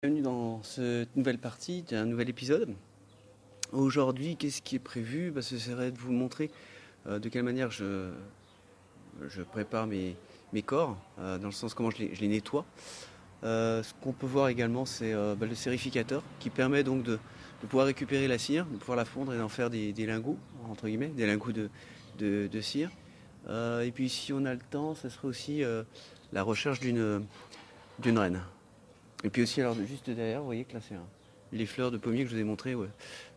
Bienvenue dans cette nouvelle partie d'un nouvel épisode. Aujourd'hui, qu'est-ce qui est prévu? Ce serait de vous montrer de quelle manière je prépare mes corps, dans le sens comment je les nettoie. Ce qu'on peut voir également, c'est le sérificateur qui permet donc de pouvoir récupérer la cire, de pouvoir la fondre et d'en faire des lingots, entre guillemets, des lingots de cire. Et puis si on a le temps, ce serait aussi la recherche d'une reine. Et puis aussi, alors juste derrière, vous voyez que là, c'est les fleurs de pommier que je vous ai montrées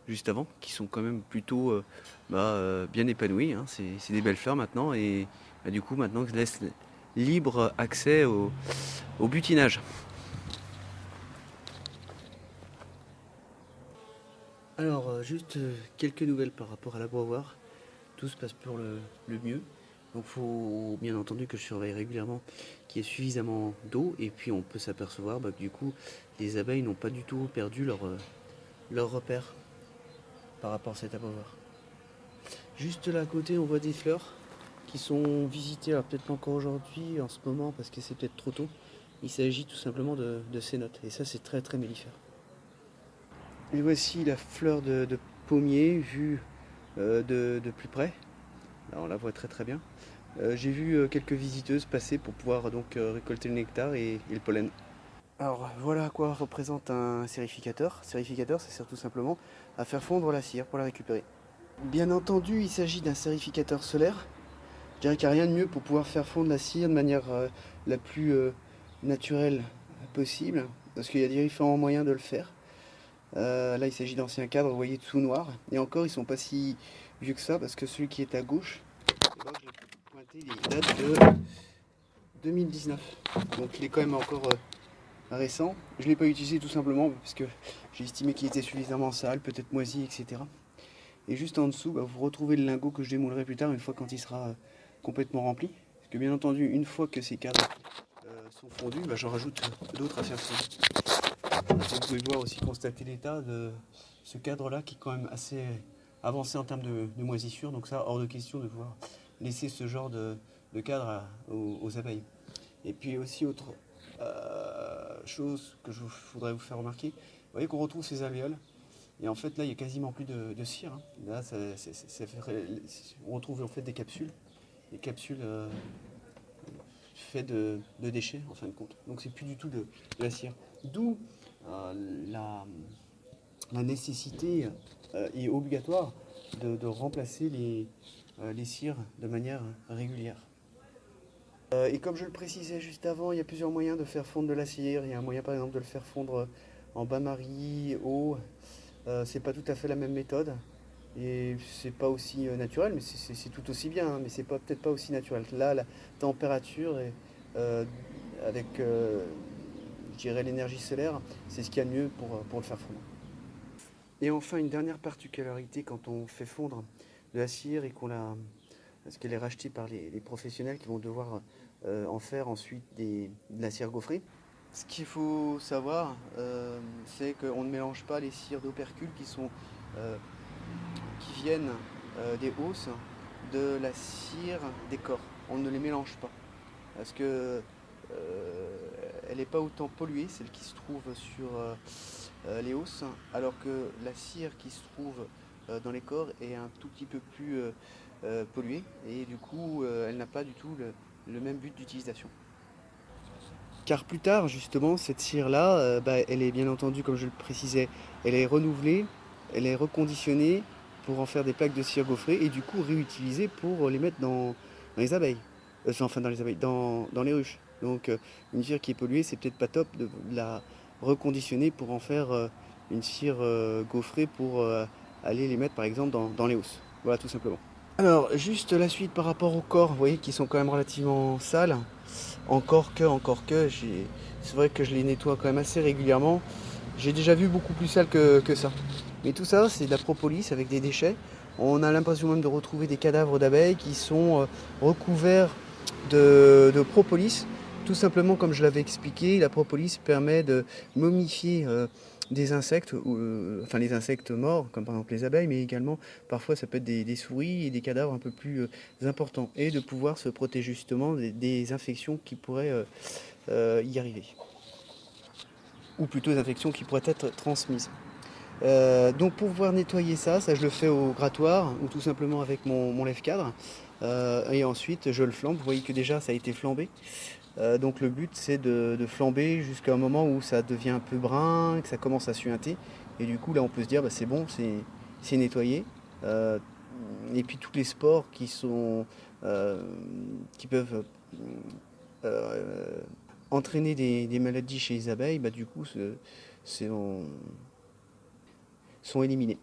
juste avant, qui sont quand même plutôt bien épanouies, hein. C'est des belles fleurs maintenant, et du coup, maintenant, je laisse libre accès au butinage. Alors, juste quelques nouvelles par rapport à l'abreuvoir. Tout se passe pour le mieux. Donc, il faut bien entendu que je surveille régulièrement qu'il y ait suffisamment d'eau, et puis on peut s'apercevoir que du coup, les abeilles n'ont pas du tout perdu leur repère par rapport à cet abreuvoir. Juste là à côté, on voit des fleurs qui sont visitées, alors peut-être pas encore aujourd'hui, en ce moment, parce que c'est peut-être trop tôt. Il s'agit tout simplement de cénotes, et ça c'est très très mellifère. Et voici la fleur de pommier vue de plus près. Là on la voit très très bien. J'ai vu quelques visiteuses passer pour pouvoir donc récolter le nectar et le pollen. Alors voilà à quoi représente un sérificateur. Sérificateur, ça sert tout simplement à faire fondre la cire pour la récupérer. Bien entendu, il s'agit d'un sérificateur solaire. Je dirais qu'il n'y a rien de mieux pour pouvoir faire fondre la cire de manière la plus naturelle possible, parce qu'il y a différents moyens de le faire. Là, il s'agit d'anciens cadres, vous voyez, tout noir. Et encore, ils sont pas si vieux que ça, parce que celui qui est à gauche, là, je l'ai pointé, il date de 2019. Donc il est quand même encore récent. Je ne l'ai pas utilisé tout simplement parce que j'ai estimé qu'il était suffisamment sale, peut-être moisi, etc. Et juste en dessous, vous retrouvez le lingot que je démoulerai plus tard, une fois quand il sera complètement rempli. Parce que bien entendu, une fois que ces cadres sont fondus, j'en rajoute d'autres à faire fondre. Vous pouvez voir aussi constater l'état de ce cadre-là qui est quand même assez avancé en termes de moisissure. Donc ça, hors de question de pouvoir laisser ce genre de cadre aux abeilles. Et puis aussi autre chose que je voudrais vous faire remarquer, vous voyez qu'on retrouve ces alvéoles. Et en fait, là, il n'y a quasiment plus de cire, hein. Là, on retrouve en fait des capsules faites de déchets, en fin de compte. Donc, c'est plus du tout de la cire. D'où la, la nécessité est obligatoire de remplacer les cires de manière régulière. Et comme je le précisais juste avant, il y a plusieurs moyens de faire fondre de la cire. Il y a un moyen, par exemple, de le faire fondre en bain-marie, eau. C'est pas tout à fait la même méthode. Et c'est pas aussi naturel, mais c'est tout aussi bien, hein, mais c'est peut-être pas aussi naturel. Là, la température est, euh, avec, je dirais, l'énergie solaire, c'est ce qu'il y a de mieux pour le faire fondre. Et enfin, une dernière particularité quand on fait fondre de la cire et parce qu'elle est rachetée par les professionnels qui vont devoir en faire ensuite de la cire gaufrée. Ce qu'il faut savoir, c'est qu'on ne mélange pas les cires d'opercule euh, qui viennent des hausses de la cire des corps. On ne les mélange pas parce que elle n'est pas autant polluée, celle qui se trouve sur les hausses, alors que la cire qui se trouve dans les corps est un tout petit peu plus polluée et du coup elle n'a pas du tout le même but d'utilisation. Car plus tard, justement, cette cire-là, elle est bien entendu, comme je le précisais, elle est renouvelée, elle est reconditionnée pour en faire des plaques de cire gaufrée et du coup réutilisée pour les mettre dans les abeilles. Enfin, dans les abeilles, dans les ruches. Donc, une cire qui est polluée, c'est peut-être pas top de la reconditionner pour en faire une cire gaufrée pour aller les mettre, par exemple, dans les hausses. Voilà, tout simplement. Alors, juste la suite par rapport au corps, vous voyez qu'ils sont quand même relativement sales. Encore que, c'est vrai que je les nettoie quand même assez régulièrement. J'ai déjà vu beaucoup plus sale que ça. Mais tout ça, c'est de la propolis avec des déchets. On a l'impression même de retrouver des cadavres d'abeilles qui sont recouverts de propolis. Tout simplement, comme je l'avais expliqué, la propolis permet de momifier des insectes, enfin les insectes morts, comme par exemple les abeilles, mais également parfois ça peut être des souris et des cadavres un peu plus importants, et de pouvoir se protéger justement des infections qui pourraient y arriver. ou plutôt des infections qui pourraient être transmises. Donc pour pouvoir nettoyer ça, je le fais au grattoir ou tout simplement avec mon lève-cadre. Et ensuite je le flambe. Vous voyez que déjà ça a été flambé. Donc le but c'est de flamber jusqu'à un moment où ça devient un peu brun, que ça commence à suinter. Et du coup là on peut se dire bah, c'est bon, c'est nettoyé. Euh, et puis tous les spores euh, qui peuvent euh, entraîner des maladies chez les abeilles, bah, du coup sont éliminés.